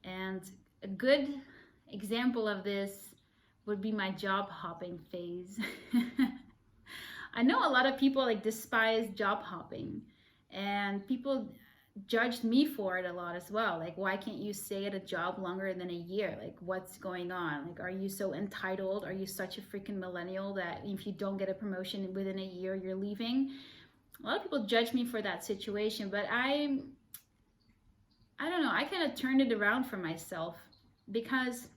And a good example of this would be my job hopping phase. I know a lot of people like despise job hopping, and people judged me for it a lot as well. Like, why can't you stay at a job longer than a year? Like, what's going on? Like, are you so entitled? Are you such a freaking millennial that if you don't get a promotion within a year, you're leaving? A lot of people judge me for that situation, but I don't know, I kind of turned it around for myself because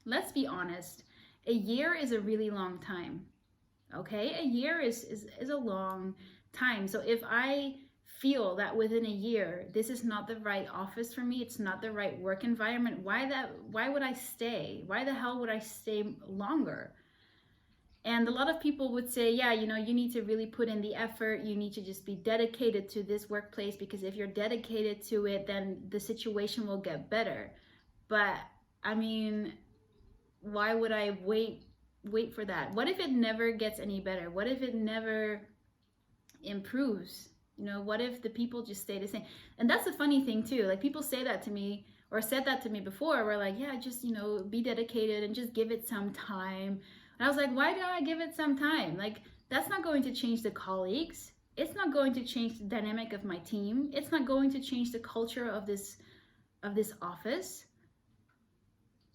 let's be honest, a year is a really long time. Okay, a year is a long time. So if I feel that within a year this is not the right office for me, it's not the right work environment, why would I stay? Why the hell would I stay longer? And a lot of people would say, yeah, you know, you need to really put in the effort. You need to just be dedicated to this workplace, because if you're dedicated to it, then the situation will get better. But I mean, why would I wait for that? What if it never gets any better? What if it never improves? You know, what if the people just stay the same? And that's the funny thing too. Like, people say that to me, or said that to me before. We're like, yeah, just, you know, be dedicated and just give it some time. And I was like, why do I give it some time? Like, that's not going to change the colleagues. It's not going to change the dynamic of my team. It's not going to change the culture of this office,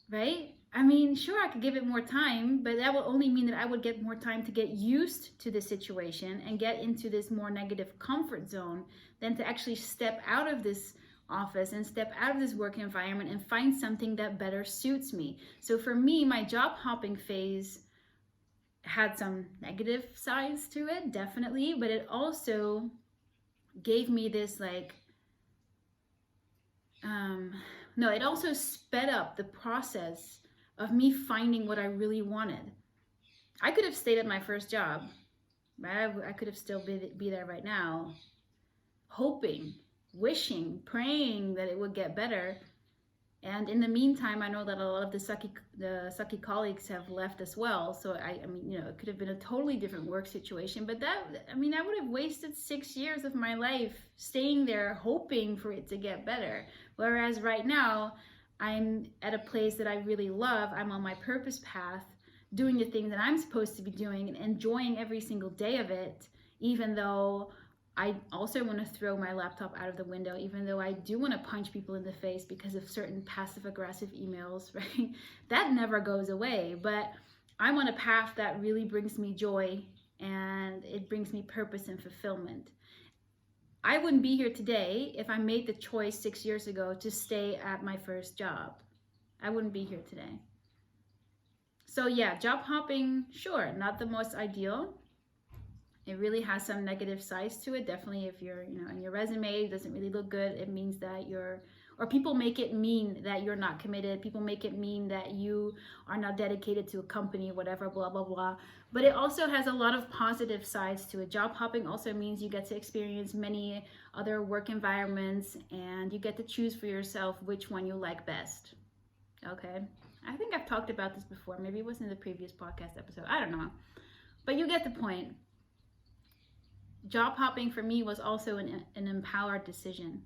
right? I mean, sure, I could give it more time, but that will only mean that I would get more time to get used to the situation and get into this more negative comfort zone than to actually step out of this office and step out of this work environment and find something that better suits me. So for me, my job hopping phase had some negative sides to it, definitely, but it also gave me this like, no, it also sped up the process of me finding what I really wanted. I could have stayed at my first job, right? I could have still be there right now, hoping, wishing, praying that it would get better. And in the meantime, I know that a lot of the sucky colleagues have left as well. So I mean, you know, it could have been a totally different work situation. But I would have wasted 6 years of my life staying there, hoping for it to get better. Whereas right now, I'm at a place that I really love. I'm on my purpose path, doing the thing that I'm supposed to be doing and enjoying every single day of it, even though I also want to throw my laptop out of the window, even though I do want to punch people in the face because of certain passive-aggressive emails, right? That never goes away, but I'm on a path that really brings me joy, and it brings me purpose and fulfillment. I wouldn't be here today if I made the choice 6 years ago to stay at my first job. I wouldn't be here today. So yeah, job hopping, sure, not the most ideal. It really has some negative sides to it. Definitely, if you're, you know, in your resume, it doesn't really look good. It means that or people make it mean that you're not committed. People make it mean that you are not dedicated to a company, whatever, blah, blah, blah. But it also has a lot of positive sides to it. Job hopping also means you get to experience many other work environments, and you get to choose for yourself which one you like best. Okay? I think I've talked about this before. Maybe it was in the previous podcast episode. I don't know. But you get the point. Job hopping for me was also an empowered decision.